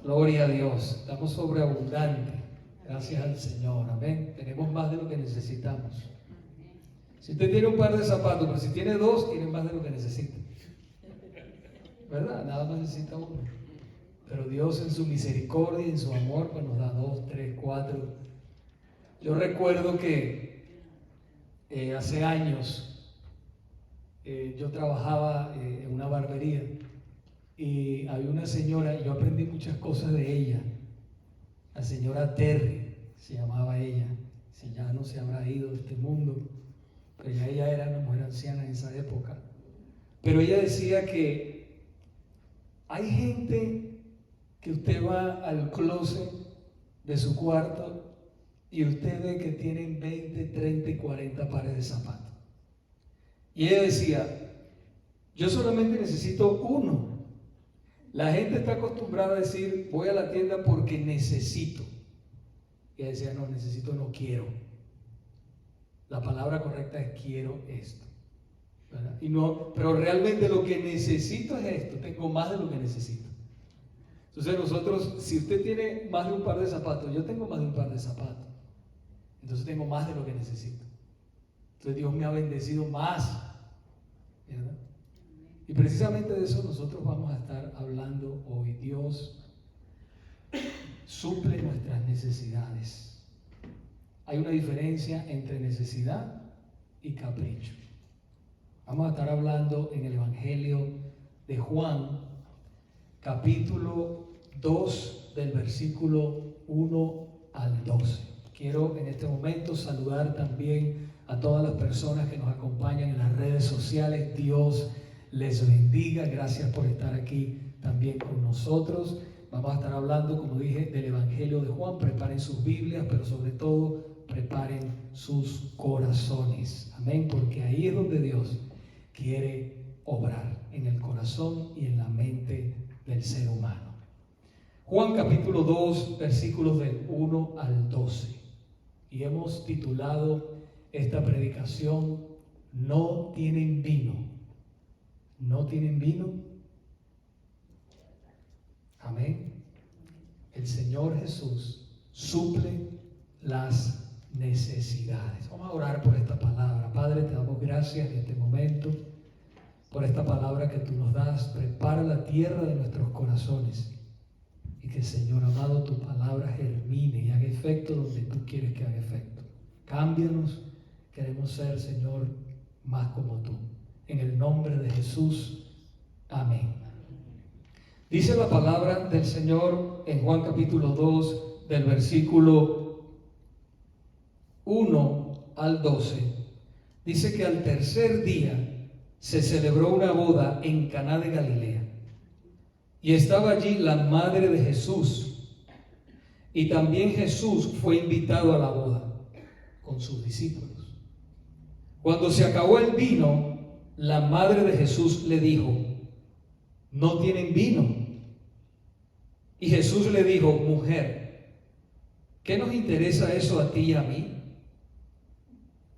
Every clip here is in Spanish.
Gloria a Dios. Estamos sobreabundantes. Gracias al Señor. Amén. Tenemos más de lo que necesitamos. Si usted tiene un par de zapatos, pero si tiene dos, tiene más de lo que necesita. ¿Verdad? Nada más necesita uno. Pero Dios en su misericordia y en su amor pues nos da 2, 3, 4. Yo recuerdo que hace años yo trabajaba en una barbería y había una señora, y yo aprendí muchas cosas de ella. La señora Terry se llamaba ella. Si ya no se habrá ido de este mundo, pero ya ella era una mujer anciana en esa época. Pero ella decía que hay gente que usted va al closet de su cuarto y usted ve que tienen 20, 30 y 40 pares de zapatos. Y ella decía, yo solamente necesito uno. La gente está acostumbrada a decir, voy a la tienda porque necesito. Y ella decía, no, necesito, no quiero. La palabra correcta es quiero esto, ¿verdad? Y no, pero realmente lo que necesito es esto, tengo más de lo que necesito. Entonces nosotros, si usted tiene más de un par de zapatos, yo tengo más de un par de zapatos, entonces tengo más de lo que necesito. Entonces Dios me ha bendecido más, ¿verdad? Y precisamente de eso nosotros vamos a estar hablando hoy. Dios suple nuestras necesidades. Hay una diferencia entre necesidad y capricho. Vamos a estar hablando en el Evangelio de Juan, capítulo 2, del versículo 1 al 12. Quiero en este momento saludar también a todas las personas que nos acompañan en las redes sociales. Dios les bendiga. Gracias por estar aquí también con nosotros. Vamos a estar hablando, como dije, del Evangelio de Juan. Preparen sus Biblias, pero sobre todo preparen sus corazones. Amén, porque ahí es donde Dios quiere obrar, en el corazón y en la mente del ser humano. Juan capítulo 2, versículos del 1 al 12. Y hemos titulado esta predicación, ¿no tienen vino? ¿No tienen vino? Amén. El Señor Jesús suple las necesidades. Vamos a orar por esta palabra. Padre, te damos gracias en este momento por esta palabra que tú nos das. Prepara la tierra de nuestros corazones y que, Señor amado, tu palabra germine y haga efecto donde tú quieres que haga efecto. Cámbianos. Queremos ser, Señor, más como tú. En el nombre de Jesús. Amén. Dice la palabra del Señor en Juan capítulo 2, del versículo 1 al 12. Dice que al tercer día se celebró una boda en Caná de Galilea. Y estaba allí la madre de Jesús. Y también Jesús fue invitado a la boda con sus discípulos. Cuando se acabó el vino, la madre de Jesús le dijo, ¿no tienen vino? Y Jesús le dijo, mujer, ¿qué nos interesa eso a ti y a mí?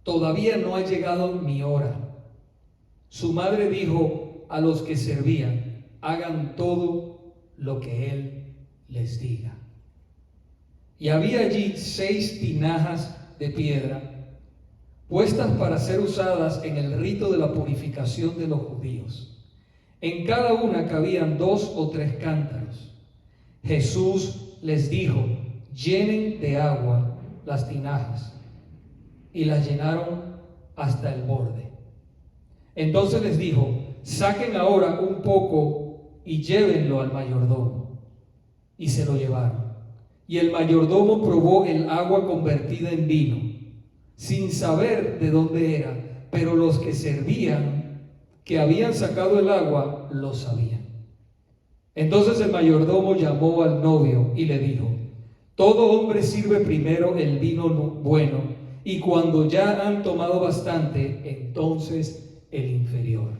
Todavía no ha llegado mi hora. Su madre dijo a los que servían, hagan todo lo que él les diga. Y había allí 6 tinajas de piedra, puestas para ser usadas en el rito de la purificación de los judíos. En cada una cabían 2 o 3 cántaros. Jesús les dijo, llenen de agua las tinajas. Y las llenaron hasta el borde. Entonces les dijo, saquen ahora un poco y llévenlo al mayordomo. Y se lo llevaron. Y el mayordomo probó el agua convertida en vino, sin saber de dónde era, pero los que servían, que habían sacado el agua, lo sabían. Entonces el mayordomo llamó al novio y le dijo, todo hombre sirve primero el vino bueno, y cuando ya han tomado bastante, entonces el inferior.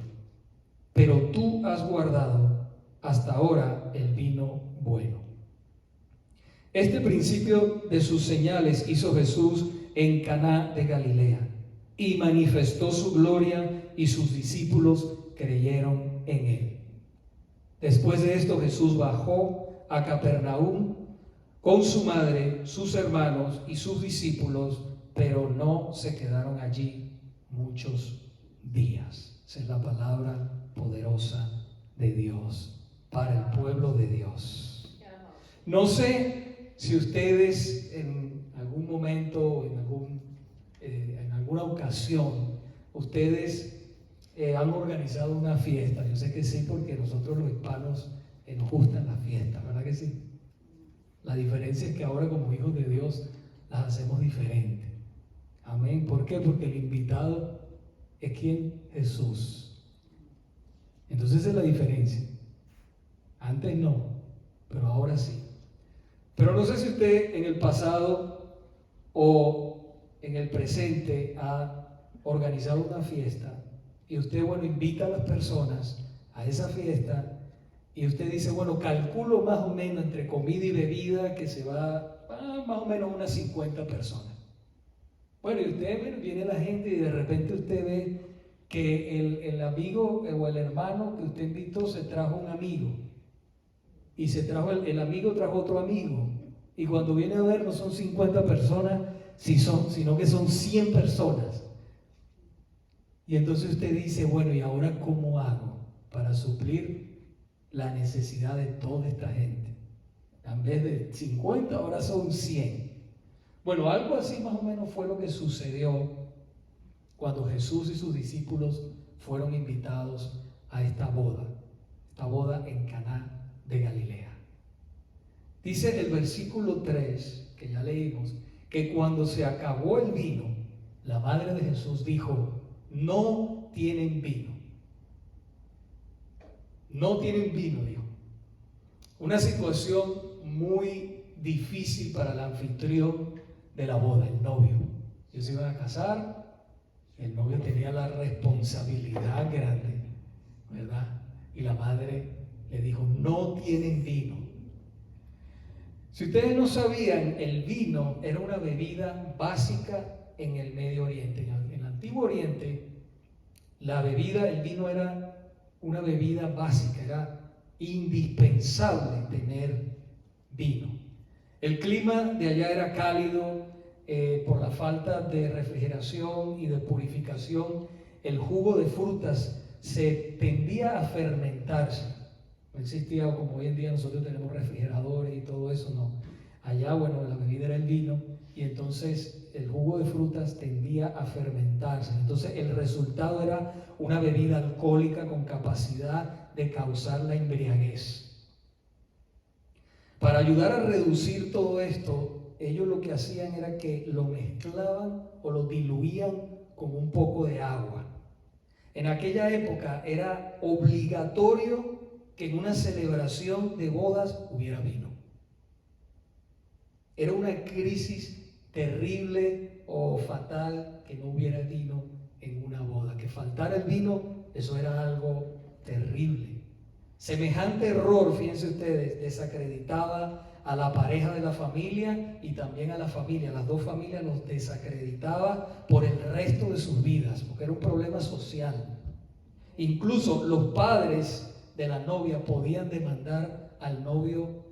Pero tú has guardado hasta ahora el vino bueno. Este principio de sus señales hizo Jesús en Caná de Galilea y manifestó su gloria, y sus discípulos creyeron en él. Después de esto Jesús bajó a Capernaum con su madre, sus hermanos y sus discípulos, pero no se quedaron allí muchos días. Esa es la palabra poderosa de Dios para el pueblo de Dios. No sé si ustedes en algún momento, en alguna ocasión, ustedes han organizado una fiesta. Yo sé que sí, porque nosotros los hispanos nos gustan las fiestas, ¿verdad que sí? La diferencia es que ahora como hijos de Dios las hacemos diferentes. Amén. ¿Por qué? Porque el invitado es ¿quién? Jesús. Entonces esa es la diferencia. Antes no, pero ahora sí. Pero no sé si usted en el pasado o en el presente ha organizado una fiesta y usted, bueno, invita a las personas a esa fiesta y usted dice, bueno, calculo más o menos entre comida y bebida que se va más o menos unas 50 personas. Bueno, y usted, bueno, viene la gente y de repente usted ve que el amigo o el hermano que usted invitó se trajo un amigo y se trajo el amigo trajo otro amigo y cuando viene a ver no son 50 personas sino que son 100 personas. Y entonces usted dice, bueno, ¿y ahora cómo hago para suplir la necesidad de toda esta gente? En vez de 50, ahora son 100. Bueno, algo así más o menos fue lo que sucedió cuando Jesús y sus discípulos fueron invitados a esta boda en Caná de Galilea. Dice el versículo 3, que ya leímos, que cuando se acabó el vino, la madre de Jesús dijo, no tienen vino. No tienen vino, dijo. Una situación muy difícil para el anfitrión de la boda, el novio. Ellos se iban a casar, el novio tenía la responsabilidad grande, ¿verdad? Y la madre le dijo, no tienen vino. Si ustedes no sabían, el vino era una bebida básica en el Medio Oriente. En el Antiguo Oriente, el vino era una bebida básica, era indispensable tener vino. El clima de allá era cálido por la falta de refrigeración y de purificación. El jugo de frutas se tendía a fermentarse. No existía como hoy en día nosotros tenemos refrigeradores y todo eso, no. Allá, bueno, la bebida era el vino y entonces el jugo de frutas tendía a fermentarse. Entonces el resultado era una bebida alcohólica con capacidad de causar la embriaguez. Para ayudar a reducir todo esto, ellos lo que hacían era que lo mezclaban o lo diluían con un poco de agua. En aquella época era obligatorio que en una celebración de bodas hubiera vino. Era una crisis terrible o fatal que no hubiera vino en una boda. Que faltara el vino, eso era algo terrible. Semejante error, fíjense ustedes, desacreditaba a la pareja de la familia y también a la familia. Las dos familias los desacreditaba por el resto de sus vidas, porque era un problema social. Incluso los padres de la novia podían demandar al novio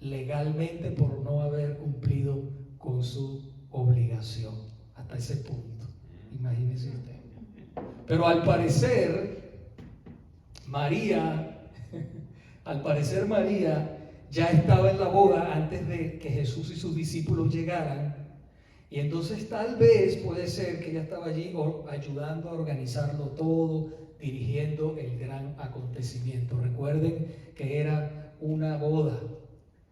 legalmente por no haber cumplido con su obligación. Hasta ese punto, imagínense usted. Pero al parecer María ya estaba en la boda antes de que Jesús y sus discípulos llegaran. Y entonces tal vez puede ser que ella estaba allí ayudando a organizarlo todo, dirigiendo el gran acontecimiento. Recuerden que era una boda.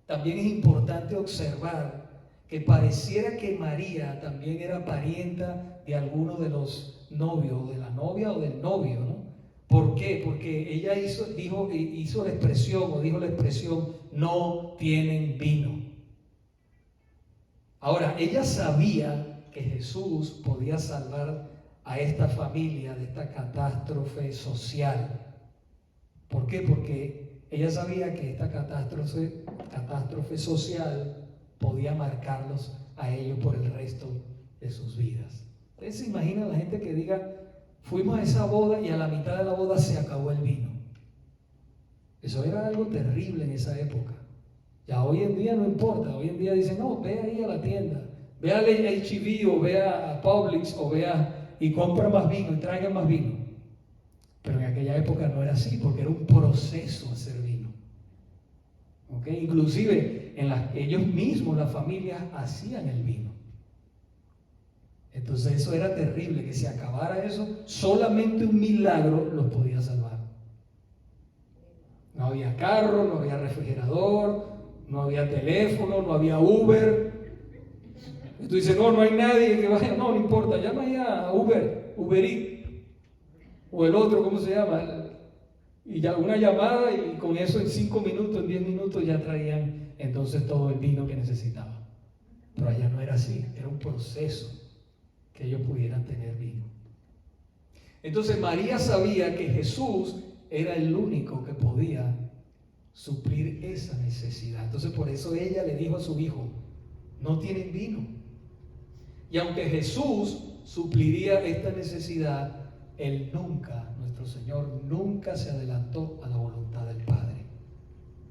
También es importante observar que pareciera que María también era parienta de alguno de los novios, de la novia o del novio, ¿no? ¿Por qué? Porque ella dijo la expresión, no tienen vino. Ahora, ella sabía que Jesús podía salvar a esta familia de esta catástrofe social. ¿Por qué? Porque ella sabía que esta catástrofe social podía marcarlos a ellos por el resto de sus vidas. Ustedes se imaginan la gente que diga, fuimos a esa boda y a la mitad de la boda se acabó el vino. Eso era algo terrible en esa época. Ya hoy en día no importa, hoy en día dicen, no, ve ahí a la tienda, ve al H-E-B o ve a Publix o y compra más vino y traiga más vino. Pero en aquella época no era así, porque era un proceso hacer vino. ¿Okay? Inclusive ellos mismos, las familias, hacían el vino. Entonces eso era terrible, que se acabara eso, solamente un milagro los podía salvar. No había carro, no había refrigerador, no había teléfono, no había Uber. Y tú dices, no hay nadie que vaya, no importa, llama ahí a Uber Eats, o el otro, ¿cómo se llama? Y ya una llamada, y con eso en 5 minutos, en 10 minutos ya traían entonces todo el vino que necesitaban. Pero allá no era así, era un proceso que ellos pudieran tener vino. Entonces María sabía que Jesús era el único que podía suplir esa necesidad. Entonces por eso ella le dijo a su hijo, no tienen vino. Y aunque Jesús supliría esta necesidad, Él nunca, nuestro Señor, nunca se adelantó a la voluntad del Padre.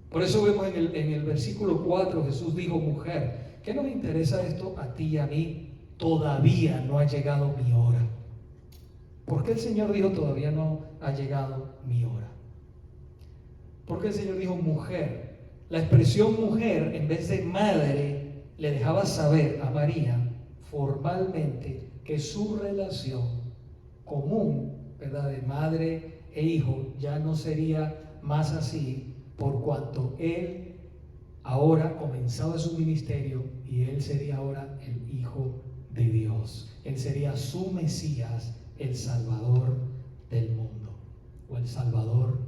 Por eso vemos en el versículo 4, Jesús dijo, mujer, ¿qué nos interesa esto a ti y a mí? Todavía no ha llegado mi hora. ¿Por qué el Señor dijo todavía no ha llegado mi hora? ¿Por qué el Señor dijo mujer? La expresión mujer, en vez de madre, le dejaba saber a María formalmente que su relación común, ¿verdad?, de madre e hijo ya no sería más así, por cuanto él ahora comenzaba su ministerio y él sería ahora el Hijo de Dios. Él sería su Mesías, el Salvador del mundo, o el Salvador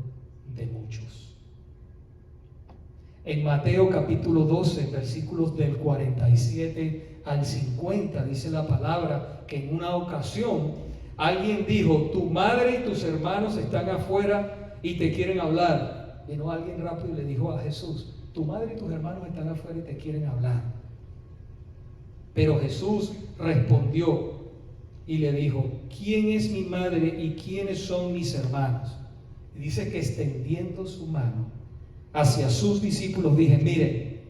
de muchos. En Mateo capítulo 12, versículos del 47 al 50, dice la palabra que en una ocasión alguien dijo, tu madre y tus hermanos están afuera y te quieren hablar. Vino alguien rápido y le dijo a Jesús, tu madre y tus hermanos están afuera y te quieren hablar. Pero Jesús respondió y le dijo, ¿quién es mi madre y quiénes son mis hermanos? Y dice que extendiendo su mano hacia sus discípulos, dije, miren,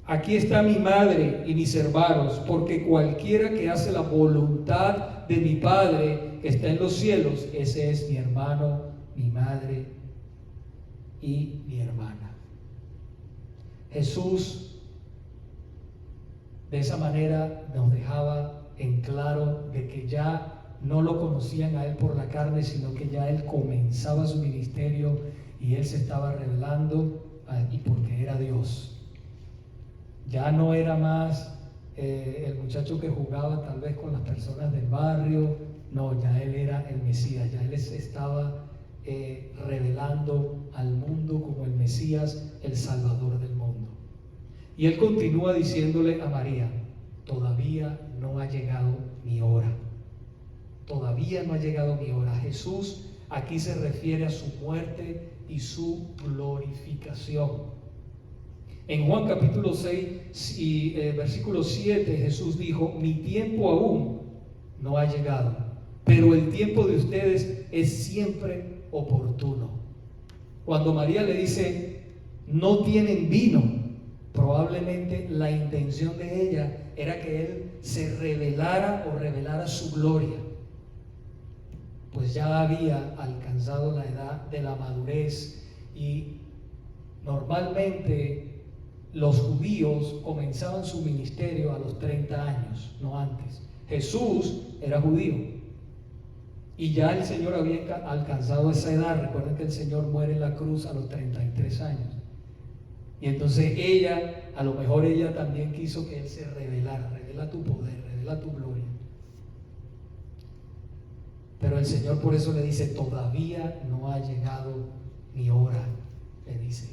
aquí está mi madre y mis hermanos, porque cualquiera que hace la voluntad de mi Padre que está en los cielos, ese es mi hermano, mi madre y mi hermana. Jesús de esa manera nos dejaba en claro de que ya no lo conocían a Él por la carne, sino que ya Él comenzaba su ministerio y Él se estaba revelando y porque era Dios. Ya no era más el muchacho que jugaba tal vez con las personas del barrio, no, ya Él era el Mesías, ya Él se estaba revelando al mundo como el Mesías, el Salvador del mundo. Y Él continúa diciéndole a María, todavía no ha llegado mi hora. Todavía no ha llegado mi hora. Jesús aquí se refiere a su muerte y su glorificación. En Juan capítulo 6 y versículo 7, Jesús dijo, mi tiempo aún no ha llegado, pero el tiempo de ustedes es siempre oportuno. Cuando María le dice, no tienen vino, probablemente la intención de ella era que Él se revelara o revelara su gloria, pues ya había alcanzado la edad de la madurez y normalmente los judíos comenzaban su ministerio a los 30 años, no antes. Jesús era judío y ya el Señor había alcanzado esa edad. Recuerden que el Señor muere en la cruz a los 33 años. Y entonces ella, a lo mejor ella también quiso que Él se revelara, revela tu poder, revela tu gloria. Pero el Señor por eso le dice, todavía no ha llegado mi hora, le dice.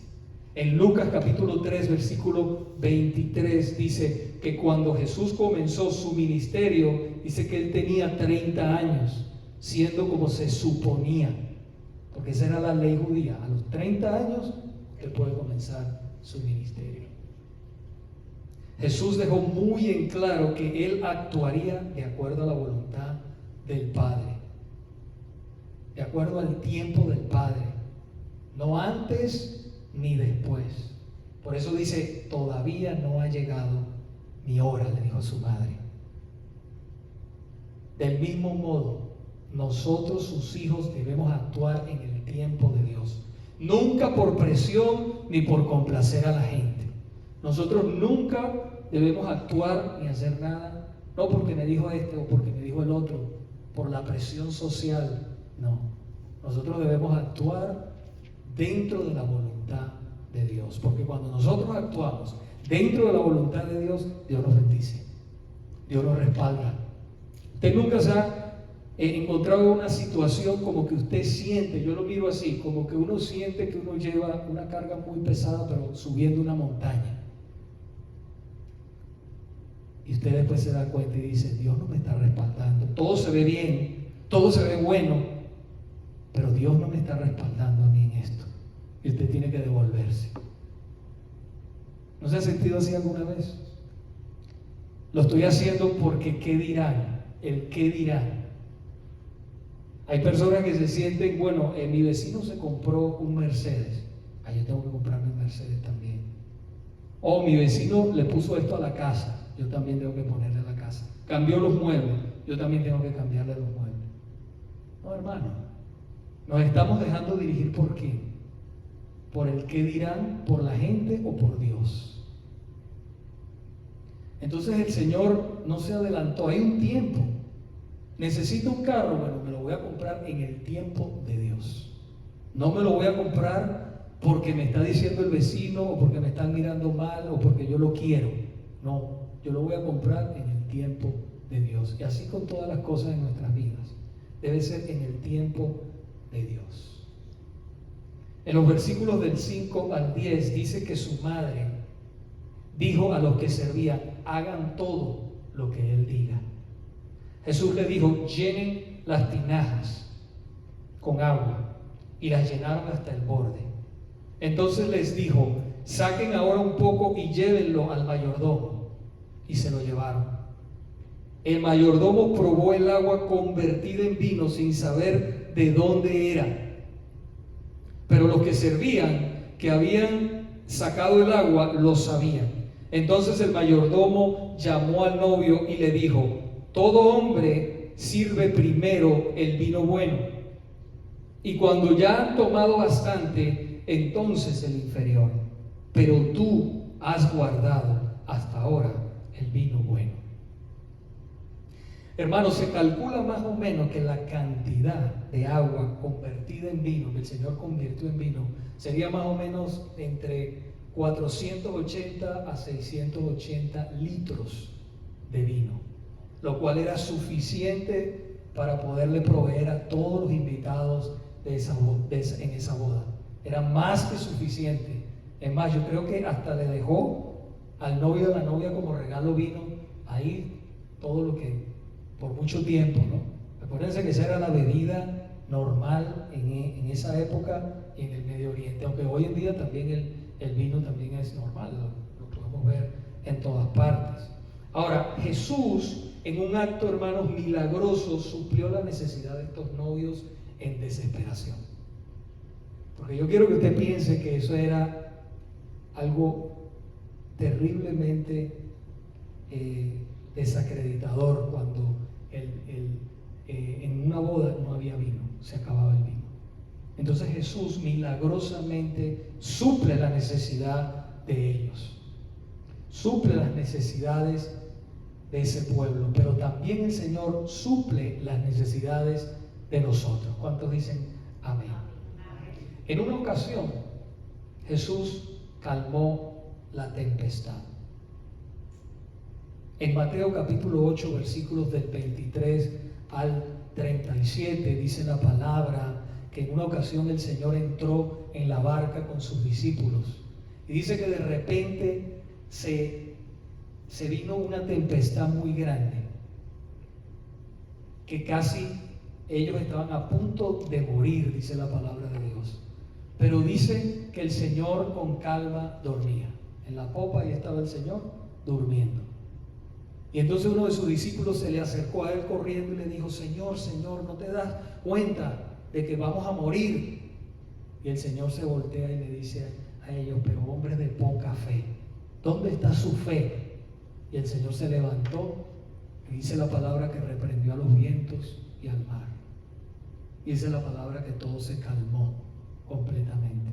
En Lucas capítulo 3, versículo 23 dice que cuando Jesús comenzó su ministerio, dice que Él tenía 30 años, siendo como se suponía, porque esa era la ley judía, a los 30 años Él puede comenzar su ministerio. Jesús dejó muy en claro que Él actuaría de acuerdo a la voluntad del Padre, de acuerdo al tiempo del Padre, no antes ni después. Por eso dice, todavía no ha llegado mi hora, le dijo a su madre. Del mismo modo, nosotros, sus hijos, debemos actuar en el tiempo de Dios. Nunca por presión ni por complacer a la gente. Nosotros nunca debemos actuar ni hacer nada, no porque me dijo este o porque me dijo el otro, por la presión social. No, nosotros debemos actuar dentro de la voluntad de Dios, porque cuando nosotros actuamos dentro de la voluntad de Dios, Dios nos bendice, Dios nos respalda. Usted nunca se ha encontrado en una situación como que usted siente, yo lo miro así, como que uno siente que uno lleva una carga muy pesada, pero subiendo una montaña. Y usted después se da cuenta y dice, Dios no me está respaldando. Todo se ve bien, todo se ve bueno, pero Dios no me está respaldando a mí en esto. Y usted tiene que devolverse. ¿No se ha sentido así alguna vez? Lo estoy haciendo porque ¿qué dirán? El qué dirán. Hay personas que se sienten, bueno, mi vecino se compró un Mercedes. Yo tengo que comprarme un Mercedes también. O mi vecino le puso esto a la casa. Yo también tengo que ponerle a la casa. Cambió los muebles. Yo también tengo que cambiarle los muebles. No, hermano. Nos estamos dejando dirigir ¿por qué? ¿Por el qué dirán? ¿Por la gente o por Dios? Entonces el Señor no se adelantó. Hay un tiempo. Necesito un carro. Bueno, me lo voy a comprar en el tiempo de Dios. No me lo voy a comprar porque me está diciendo el vecino o porque me están mirando mal o porque yo lo quiero. No, yo lo voy a comprar en el tiempo de Dios. Y así con todas las cosas en nuestras vidas. Debe ser en el tiempo de Dios. En los versículos del 5 al 10 dice que su madre dijo a los que servían, hagan todo lo que él diga. Jesús le dijo, llenen las tinajas con agua, y las llenaron hasta el borde. Entonces les dijo, saquen ahora un poco y llévenlo al mayordomo. Y se lo llevaron. El mayordomo probó el agua convertida en vino sin saber de dónde era. Pero los que servían, que habían sacado el agua, lo sabían. Entonces el mayordomo llamó al novio y le dijo, todo hombre sirve primero el vino bueno, y cuando ya han tomado bastante, entonces el inferior. Pero tú has guardado hasta ahora el vino bueno. Hermanos, se calcula más o menos que la cantidad de agua convertida en vino, que el Señor convirtió en vino, sería más o menos entre 480 a 680 litros de vino, lo cual era suficiente para poderle proveer a todos los invitados en esa boda. Era más que suficiente. Es más, yo creo que hasta le dejó al novio y a la novia como regalo vino ahí todo lo que, por mucho tiempo, ¿no? Acuérdense que esa era la bebida normal en esa época y en el Medio Oriente, aunque hoy en día también el vino también es normal, lo podemos ver en todas partes. Ahora, Jesús, en un acto, hermanos, milagroso, suplió la necesidad de estos novios en desesperación. Porque yo quiero que usted piense que eso era algo terriblemente desacreditador cuando en una boda no había vino, se acababa el vino. Entonces Jesús milagrosamente suple la necesidad de ellos, suple las necesidades de ese pueblo, pero también el Señor suple las necesidades de nosotros. ¿Cuántos dicen amén? En una ocasión Jesús calmó la tempestad. En Mateo capítulo 8 versículos del 23 al 37 dice la palabra que en una ocasión el Señor entró en la barca con sus discípulos y dice que de repente se vino una tempestad muy grande, que casi ellos estaban a punto de morir, dice la palabra de Dios. Pero dice que el Señor con calma dormía. En la popa ahí estaba el Señor durmiendo. Y entonces uno de sus discípulos se le acercó a él corriendo y le dijo, Señor, Señor, ¿no te das cuenta de que vamos a morir? Y el Señor se voltea y le dice a ellos, pero hombres de poca fe, ¿dónde está su fe? Y el Señor se levantó y dice la palabra que reprendió a los vientos y al mar. Y dice la palabra que todo se calmó completamente.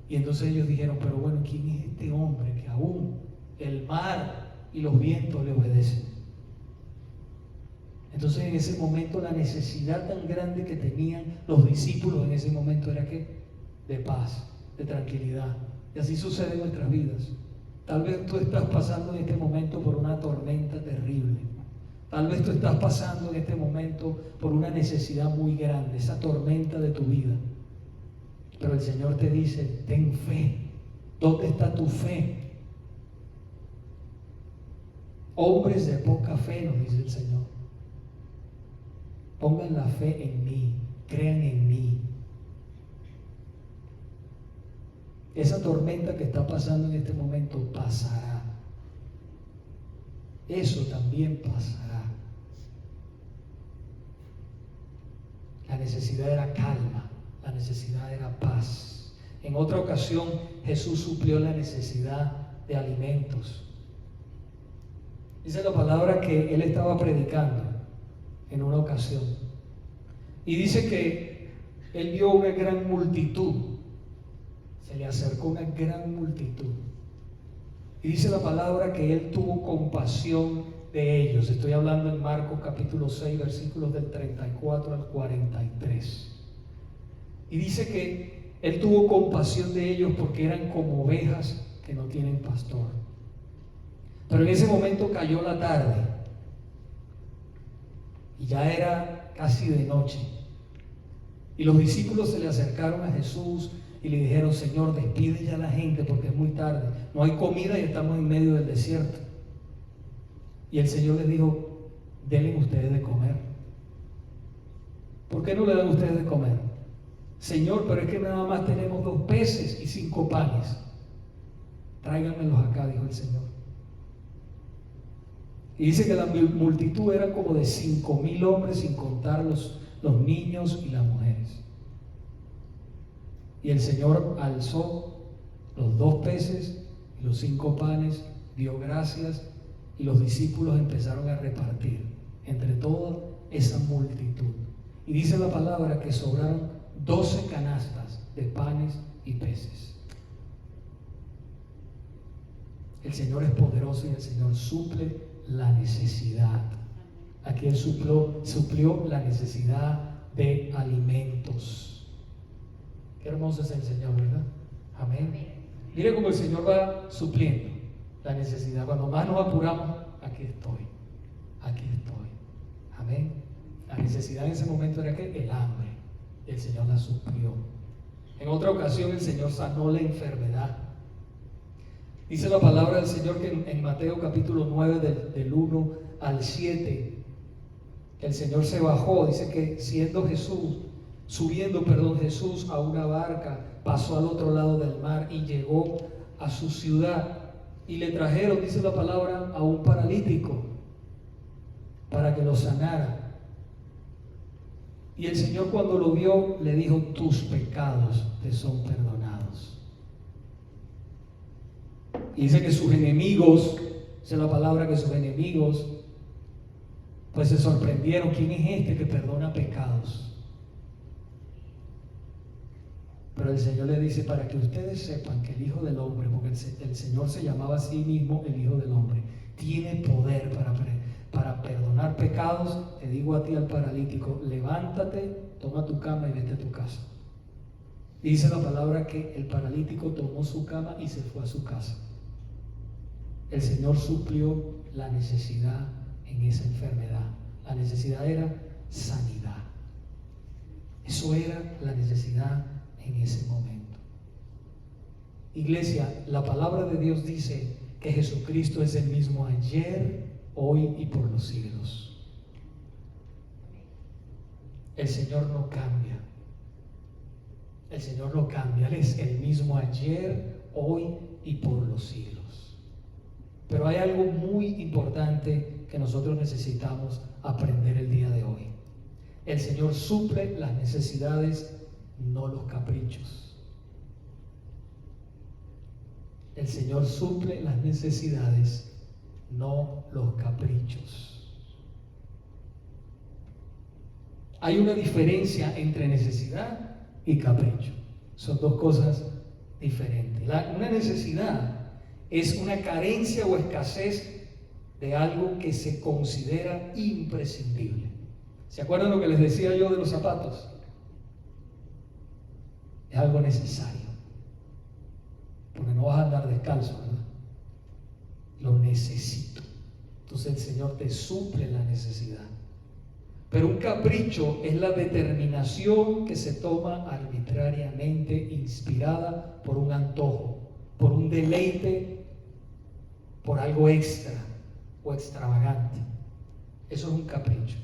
Y entonces ellos dijeron, pero bueno, ¿quién es este hombre que aún el mar y los vientos le obedecen? Entonces en ese momento la necesidad tan grande que tenían los discípulos en ese momento era ¿qué? De paz, de tranquilidad. Y así sucede en nuestras vidas. Tal vez tú estás pasando en este momento por una tormenta terrible. Tal vez tú estás pasando en este momento por una necesidad muy grande, esa tormenta de tu vida. Pero el Señor te dice, ten fe. ¿Dónde está tu fe? Hombres de poca fe, nos dice el Señor. Pongan la fe en mí, crean en mí. Esa tormenta que está pasando en este momento pasará. Eso también pasará. La necesidad era calma, la necesidad era paz. En otra ocasión Jesús suplió la necesidad de alimentos. Dice la palabra que Él estaba predicando en una ocasión y dice que Él vio una gran multitud. Se le acercó una gran multitud. Y dice la palabra que Él tuvo compasión de ellos. Estoy hablando en Marcos capítulo 6, versículos del 34 al 43. Y dice que Él tuvo compasión de ellos porque eran como ovejas que no tienen pastor. Pero en ese momento cayó la tarde y ya era casi de noche. Y los discípulos se le acercaron a Jesús y le dijeron, Señor, despide ya a la gente porque es muy tarde. No hay comida y estamos en medio del desierto. Y el Señor les dijo, denle ustedes de comer. ¿Por qué no le dan ustedes de comer? Señor, pero es que nada más tenemos 2 peces y 5 panes. Tráiganmelos acá, dijo el Señor. Y dice que la multitud era como de 5,000 hombres, sin contar los niños y las mujeres. Y el Señor alzó los 2 peces y los 5 panes, dio gracias y los discípulos empezaron a repartir entre toda esa multitud. Y dice la palabra que sobraron 12 canastas de panes y peces. El Señor es poderoso y el Señor suple la necesidad. Aquí Él suplió la necesidad de alimentos. Qué hermoso es el Señor, ¿verdad? Amén. Mire cómo el Señor va supliendo la necesidad. Cuando más nos apuramos, aquí estoy. Aquí estoy. Amén. La necesidad en ese momento era ¿qué? El hambre. Y el Señor la suplió. En otra ocasión el Señor sanó la enfermedad. Dice la palabra del Señor que en Mateo capítulo 9 del 1 al 7, el Señor se bajó. Dice que subiendo Jesús a una barca, pasó al otro lado del mar y llegó a su ciudad. Y le trajeron, dice la palabra, a un paralítico para que lo sanara. Y el Señor, cuando lo vio, le dijo, tus pecados te son perdonados. Y dice que sus enemigos, dice la palabra que sus enemigos pues se sorprendieron. ¿Quién es este que perdona pecados? Pero el Señor le dice, para que ustedes sepan que el Hijo del Hombre, porque el Señor se llamaba a sí mismo el Hijo del Hombre, tiene poder para perdonar pecados. Te digo a ti, al paralítico, levántate, toma tu cama y vete a tu casa. Y dice la palabra que el paralítico tomó su cama y se fue a su casa. El Señor suplió la necesidad en esa enfermedad. La necesidad era sanidad. Eso era la necesidad en ese momento. Iglesia, la palabra de Dios dice que Jesucristo es el mismo ayer, hoy y por los siglos. El Señor no cambia. El Señor no cambia. Él es el mismo ayer, hoy y por los siglos. Pero hay algo muy importante que nosotros necesitamos aprender el día de hoy. El Señor suple las necesidades, no los caprichos. El Señor suple las necesidades, no los caprichos. Hay una diferencia entre necesidad y capricho. Son dos cosas diferentes. Una necesidad es una carencia o escasez de algo que se considera imprescindible. ¿Se acuerdan lo que les decía yo de los zapatos? Es algo necesario, porque no vas a andar descalzo, ¿verdad? Lo necesito. Entonces el Señor te suple la necesidad. Pero un capricho es la determinación que se toma arbitrariamente, inspirada por un antojo, por un deleite, por algo extra o extravagante. Eso es un capricho.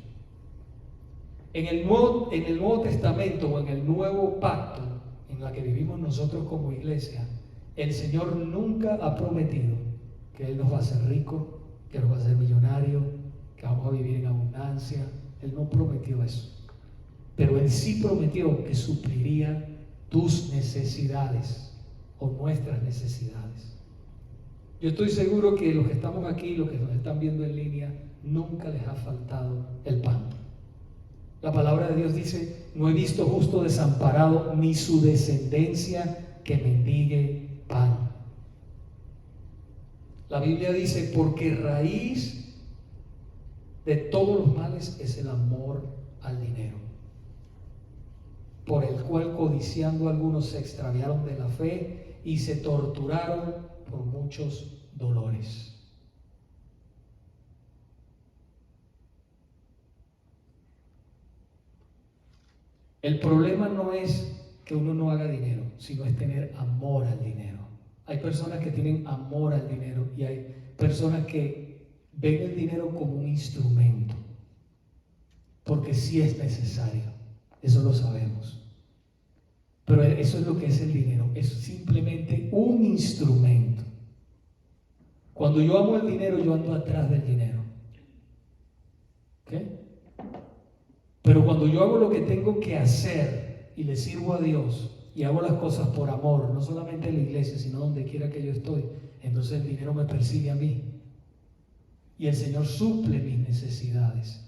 En el Nuevo Testamento o en el Nuevo Pacto en la que vivimos nosotros como iglesia, el Señor nunca ha prometido que Él nos va a hacer rico, que nos va a hacer millonario, que vamos a vivir en abundancia. Él no prometió eso, pero Él sí prometió que supliría tus necesidades o nuestras necesidades. Yo estoy seguro que los que estamos aquí, los que nos están viendo en línea, nunca les ha faltado el pan. La palabra de Dios dice: no he visto justo desamparado, ni su descendencia que mendigue pan. La Biblia dice: porque raíz de todos los males es el amor al dinero, por el cual codiciando algunos se extraviaron de la fe y se torturaron por muchos dolores. El problema no es que uno no haga dinero, sino es tener amor al dinero. Hay personas que tienen amor al dinero y hay personas que ven el dinero como un instrumento, porque sí es necesario, eso lo sabemos. Pero eso es lo que es el dinero, es simplemente un instrumento. Cuando yo amo el dinero, yo ando atrás del dinero. ¿Ok? Pero cuando yo hago lo que tengo que hacer y le sirvo a Dios y hago las cosas por amor, no solamente en la iglesia, sino donde quiera que yo estoy, entonces el dinero me persigue a mí. Y el Señor suple mis necesidades.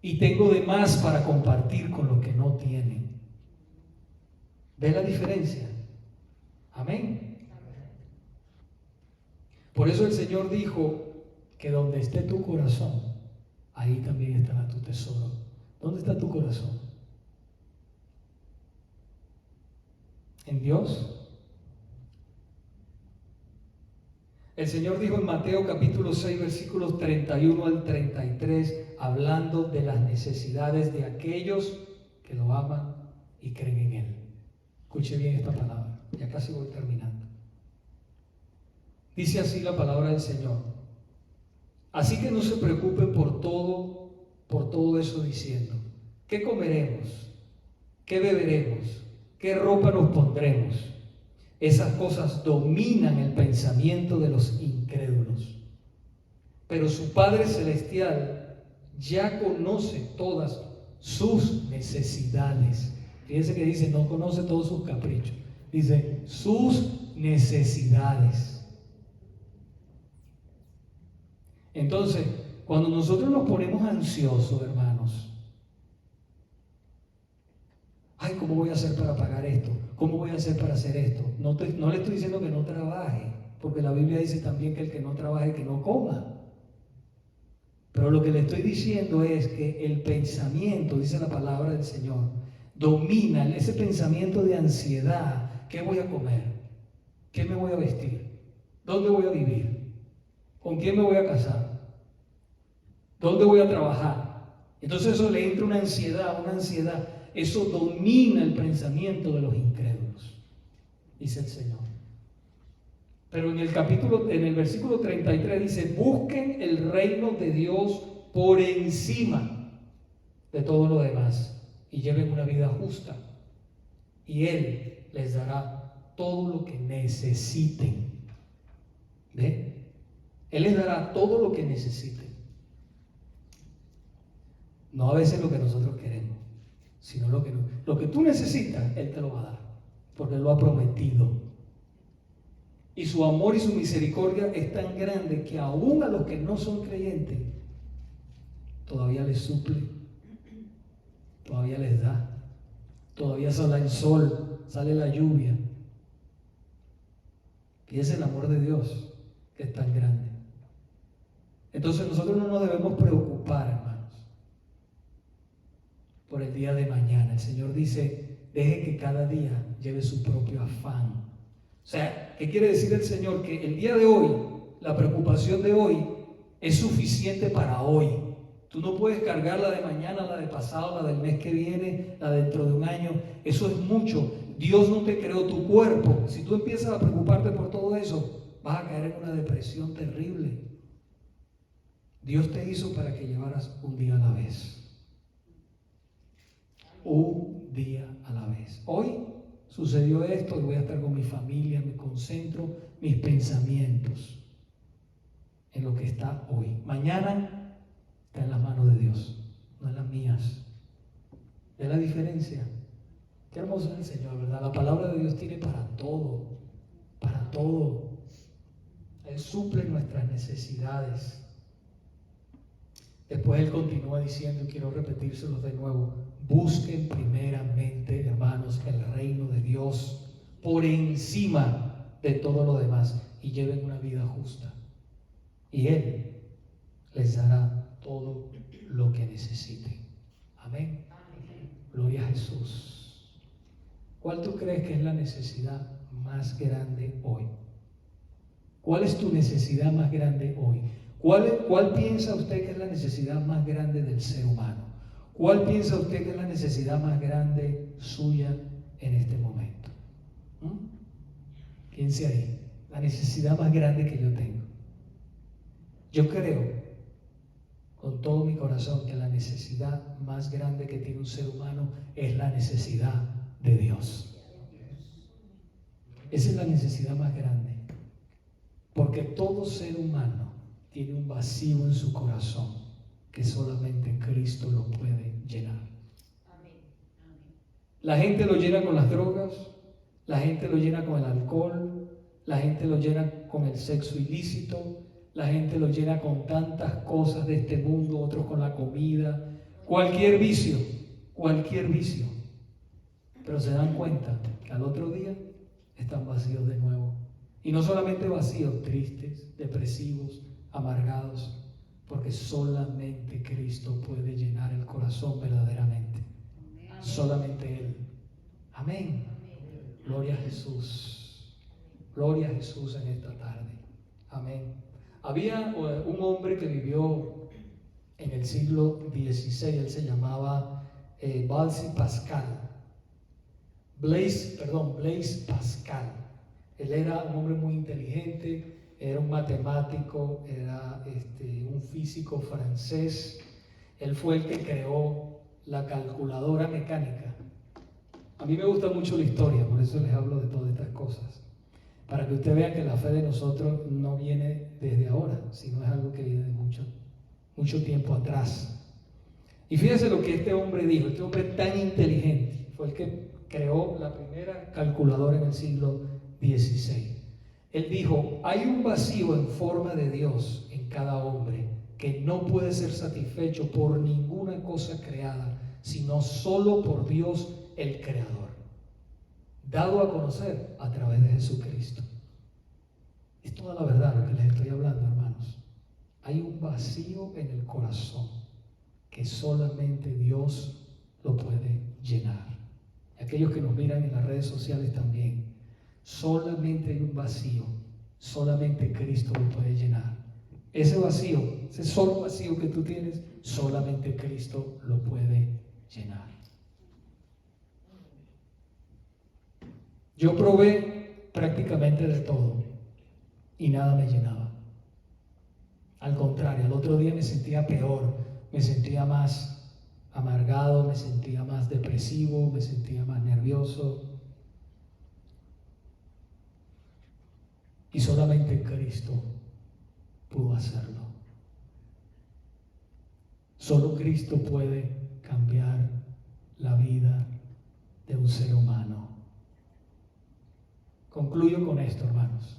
Y tengo de más para compartir con los que no tienen. ¿Ve la diferencia? Amén. Por eso el Señor dijo que donde esté tu corazón, ahí también estará tu tesoro. ¿Dónde está tu corazón? ¿En Dios? El Señor dijo en Mateo capítulo 6, versículos 31 al 33, hablando de las necesidades de aquellos que lo aman y creen en Él. Escuche bien esta palabra, ya casi voy terminando. Dice así la palabra del Señor: así que no se preocupen por todo eso diciendo: ¿qué comeremos? ¿Qué beberemos? ¿Qué ropa nos pondremos? Esas cosas dominan el pensamiento de los incrédulos. Pero su Padre Celestial ya conoce todas sus necesidades. Fíjense que dice, no conoce todos sus caprichos. Dice, sus necesidades. Entonces, cuando nosotros nos ponemos ansiosos, hermanos, ay, ¿cómo voy a hacer para pagar esto? ¿Cómo voy a hacer para hacer esto? No le estoy diciendo que no trabaje, porque la Biblia dice también que el que no trabaje, que no coma. Pero lo que le estoy diciendo es que el pensamiento, dice la palabra del Señor, domina ese pensamiento de ansiedad. ¿Qué voy a comer? ¿Qué me voy a vestir? ¿Dónde voy a vivir? ¿Con quién me voy a casar? ¿Dónde voy a trabajar? Entonces eso le entra una ansiedad. Eso domina el pensamiento de los incrédulos, dice el Señor. Pero en el versículo 33 dice: busquen el reino de Dios por encima de todo lo demás y lleven una vida justa, y Él les dará todo lo que necesiten. ¿Ve? Él les dará todo lo que necesiten. No a veces lo que nosotros queremos, sino lo que tú necesitas, Él te lo va a dar, porque Él lo ha prometido. Y su amor y su misericordia es tan grande que aún a los que no son creyentes, todavía les suple, todavía les da, todavía sale el sol, sale la lluvia. Y es el amor de Dios que es tan grande. Entonces nosotros no nos debemos preocupar, hermanos, por el día de mañana. El Señor dice, deje que cada día lleve su propio afán. O sea, ¿qué quiere decir el Señor? Que el día de hoy, la preocupación de hoy es suficiente para hoy. Tú no puedes cargar la de mañana, la de pasado, la del mes que viene, la dentro de un año. Eso es mucho. Dios no te creó tu cuerpo. Si tú empiezas a preocuparte por todo eso, vas a caer en una depresión terrible. Dios te hizo para que llevaras un día a la vez. Un día a la vez. Hoy sucedió esto y voy a estar con mi familia, me concentro mis pensamientos en lo que está hoy. Mañana está en las manos de Dios, no en las mías. ¿Ves la diferencia? Qué hermoso es el Señor, ¿verdad? La palabra de Dios tiene para todo, para todo. Él suple nuestras necesidades. Después Él continúa diciendo, y quiero repetírselos de nuevo, busquen primeramente, hermanos, el reino de Dios por encima de todo lo demás y lleven una vida justa. Y Él les dará todo lo que necesiten. Amén. Gloria a Jesús. ¿Cuál tú crees que es la necesidad más grande hoy? ¿Cuál es tu necesidad más grande hoy? ¿Cuál piensa usted que es la necesidad más grande del ser humano? ¿Cuál piensa usted que es la necesidad más grande suya en este momento? Piense ahí, la necesidad más grande que yo tengo. Yo creo con todo mi corazón que la necesidad más grande que tiene un ser humano es la necesidad de Dios. Esa es la necesidad más grande, porque todo ser humano tiene un vacío en su corazón que solamente Cristo lo puede llenar. La gente lo llena con las drogas, la gente lo llena con el alcohol, la gente lo llena con el sexo ilícito, la gente lo llena con tantas cosas de este mundo, otros con la comida, cualquier vicio. Pero se dan cuenta que al otro día están vacíos de nuevo. Y no solamente vacíos, tristes, depresivos, amargados, porque solamente Cristo puede llenar el corazón verdaderamente. Amén. Solamente Él. Amén. Gloria a Jesús. Gloria a Jesús en esta tarde. Amén. Había un hombre que vivió en el siglo XVI, él se llamaba Blaise Pascal. Él era un hombre muy inteligente, era un matemático, era un físico francés. Él fue el que creó la calculadora mecánica. A mí me gusta mucho la historia, por eso les hablo de todas estas cosas. Para que usted vea que la fe de nosotros no viene desde ahora, sino es algo que viene de mucho tiempo atrás. Y fíjense lo que este hombre dijo, este hombre tan inteligente, fue el que creó la primera calculadora en el siglo XVI. Él dijo, hay un vacío en forma de Dios en cada hombre que no puede ser satisfecho por ninguna cosa creada, sino solo por Dios el Creador, dado a conocer a través de Jesucristo. Es toda la verdad lo que les estoy hablando, hermanos. Hay un vacío en el corazón que solamente Dios lo puede llenar. Aquellos que nos miran en las redes sociales también, solamente hay un vacío, solamente Cristo lo puede llenar. Ese vacío, ese solo vacío que tú tienes, solamente Cristo lo puede llenar. Yo probé prácticamente de todo y nada me llenaba. Al contrario, al otro día me sentía peor, me sentía más amargado, me sentía más depresivo, me sentía más nervioso. Y solamente Cristo pudo hacerlo. Solo Cristo puede cambiar la vida de un ser humano. Concluyo con esto, hermanos.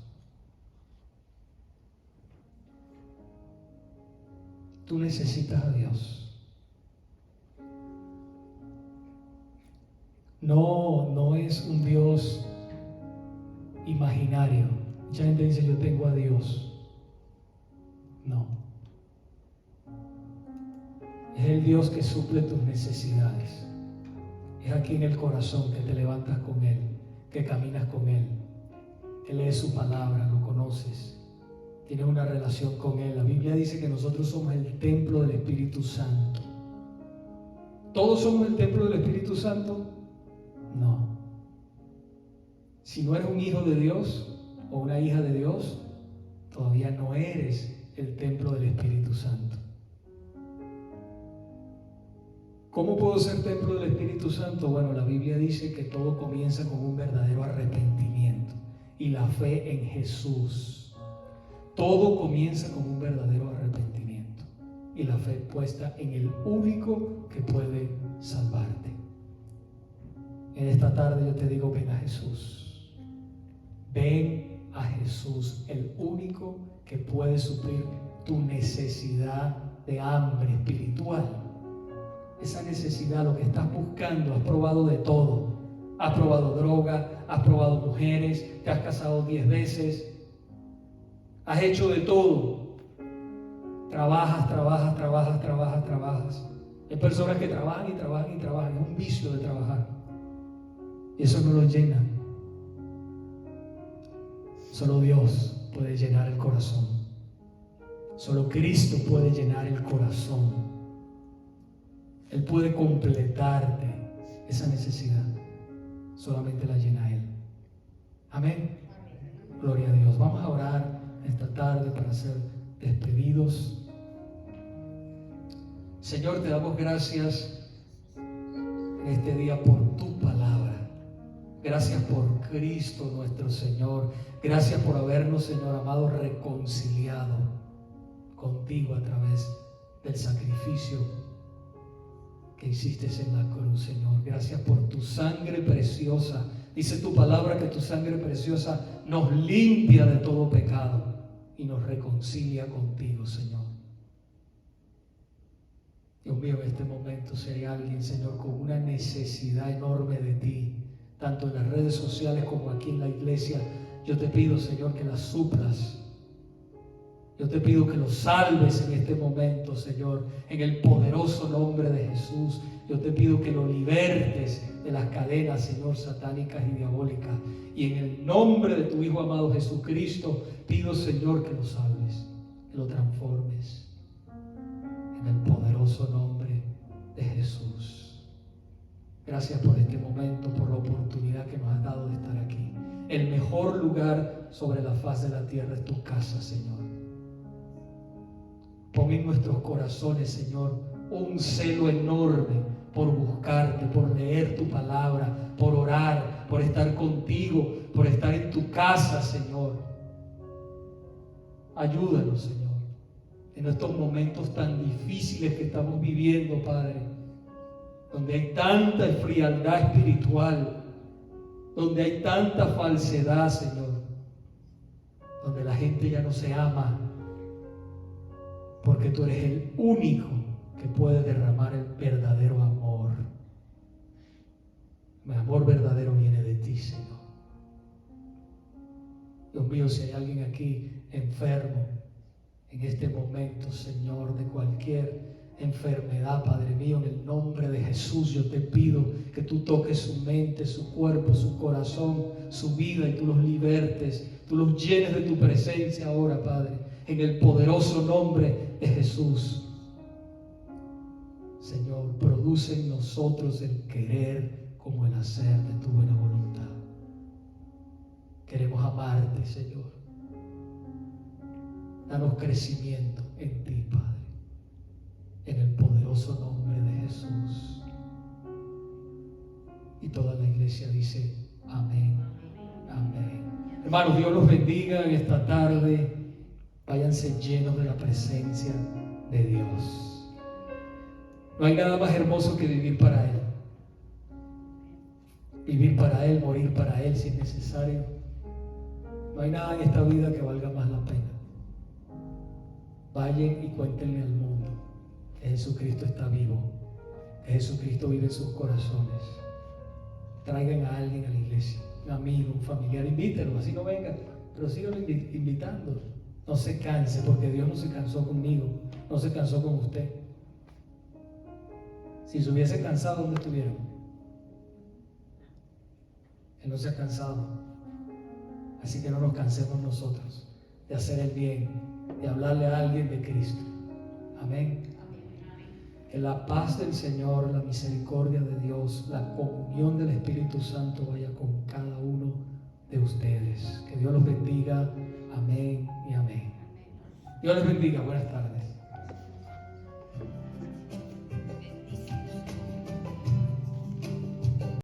Tú necesitas a Dios. No es un Dios imaginario. Mucha gente dice, yo tengo a Dios. No. Es el Dios que suple tus necesidades. Es aquí en el corazón que te levantas con Él, que caminas con Él, que lees su palabra, lo conoces, tienes una relación con Él. La Biblia dice que nosotros somos el templo del Espíritu Santo. ¿Todos somos el templo del Espíritu Santo? No. Si no eres un hijo de Dios o una hija de Dios, todavía no eres el templo del Espíritu Santo. ¿Cómo puedo ser templo del Espíritu Santo? Bueno, la Biblia dice que todo comienza con un verdadero arrepentimiento y la fe en Jesús. Todo comienza con un verdadero arrepentimiento y la fe puesta en el único que puede salvarte. En esta tarde yo te digo, ven a Jesús. Ven a Jesús, el único que puede suplir tu necesidad de hambre espiritual. Esa necesidad, lo que estás buscando, has probado de todo. Has probado droga, has probado mujeres, te has casado 10 veces, has hecho de todo. Trabajas. Hay personas que trabajan. Es un vicio de trabajar. Y eso no lo llena. Solo Dios puede llenar el corazón. Solo Cristo puede llenar el corazón. Él puede completarte esa necesidad. Solamente la llena Él. Amén. Gloria a Dios. Vamos a orar esta tarde para ser despedidos. Señor, te damos gracias en este día por tu palabra. Gracias por Cristo nuestro Señor. Gracias por habernos, Señor amado, reconciliado contigo a través del sacrificio que hiciste en la cruz, Señor. Gracias por tu sangre preciosa. Dice tu palabra que tu sangre preciosa nos limpia de todo pecado y nos reconcilia contigo, Señor. Dios mío, en este momento, si hay alguien, Señor, con una necesidad enorme de ti, tanto en las redes sociales como aquí en la iglesia, yo te pido, Señor, que la suplas. Yo te pido que lo salves en este momento, Señor, en el poderoso nombre de Jesús. Yo te pido que lo libertes de las cadenas, Señor, satánicas y diabólicas. Y en el nombre de tu Hijo amado Jesucristo, pido, Señor, que lo salves, que lo transformes. En el poderoso nombre de Jesús. Gracias por este momento, por la oportunidad que nos has dado de estar aquí. El mejor lugar sobre la faz de la tierra es tu casa, Señor. Pon en nuestros corazones, Señor, un celo enorme por buscarte, por leer tu palabra, por orar, por estar contigo, por estar en tu casa, Señor. Ayúdanos, Señor, en estos momentos tan difíciles que estamos viviendo, Padre, donde hay tanta frialdad espiritual, donde hay tanta falsedad, Señor, donde la gente ya no se ama, porque tú eres el único que puede derramar el verdadero amor. El amor verdadero viene de ti, Señor. Dios mío, si hay alguien aquí enfermo en este momento, Señor, de cualquier enfermedad, Padre mío, en el nombre de Jesús, yo te pido que tú toques su mente, su cuerpo, su corazón, su vida, y tú los libertes, tú los llenes de tu presencia ahora, Padre, en el poderoso nombre de Jesús. Señor, produce en nosotros el querer como el hacer de tu buena voluntad. Queremos amarte, Señor. Danos crecimiento en ti, Padre, en el poderoso nombre de Jesús. Y toda la iglesia dice amén, amén. Hermanos, Dios los bendiga en esta tarde. Váyanse llenos de la presencia de Dios. No hay nada más hermoso que vivir para Él. Vivir para Él, morir para Él si es necesario. No hay nada en esta vida que valga más la pena. Vayan y cuéntenle al mundo que Jesucristo está vivo, que Jesucristo vive en sus corazones. Traigan a alguien a la iglesia, un amigo, un familiar, invítenlo, así no vengan, pero síganlo invitando. No se canse, porque Dios no se cansó conmigo, no se cansó con usted. Si se hubiese cansado, ¿dónde estuvieron? Él no se ha cansado. Así que no nos cansemos nosotros de hacer el bien, de hablarle a alguien de Cristo. Amén. Que la paz del Señor, la misericordia de Dios, la comunión del Espíritu Santo vaya con cada uno de ustedes. Que Dios los bendiga. Amén y amén. Dios les bendiga. Buenas tardes.